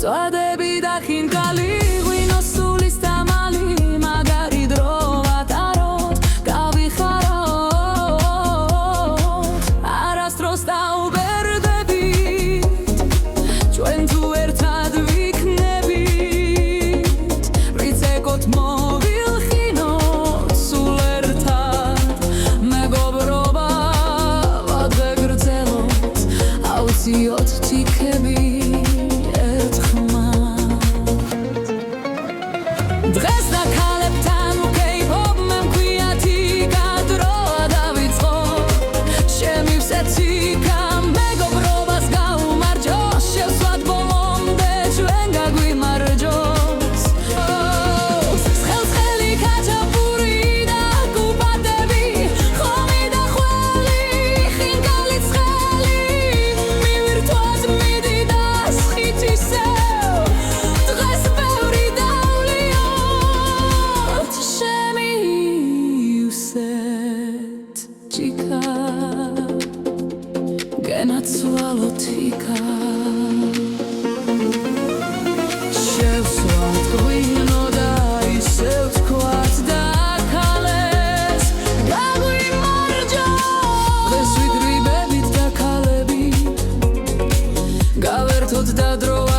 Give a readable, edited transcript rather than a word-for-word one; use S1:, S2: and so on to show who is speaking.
S1: წვადები და ხინკალი ღვინოს სულის დამალი მაგარი დრო ვატაროთ გავიხაროთ არასდროს დაუბერდებით ჩვენ თუ ერთად ვიქნებით ვიწეკოთ მოვილხინოთ სულ ერთად მეგობრობა ვადღეგრძელოთ აუციოთ თიქები დღეს და ქალებთან უქეიფობ მე მქვია თიკა დროა დავიწყო შემივსეთ თიკა მეგობრობას გაუმარჯო შევსვათ ბოლომდე ჩვენ გაგვიმარჯოს ცხელი ქაჩაპური და კუპატები ხომი და ხველი ხინკალი ცხელი მივირთვათ მიდიდას ხითისევ დღეს ბევრი Chica, genacsualo tika. Shevsvat gwino da isevt kwat da kales. Gagui marjo. Vesvit ribebit da kalebi. Gavertot da drova.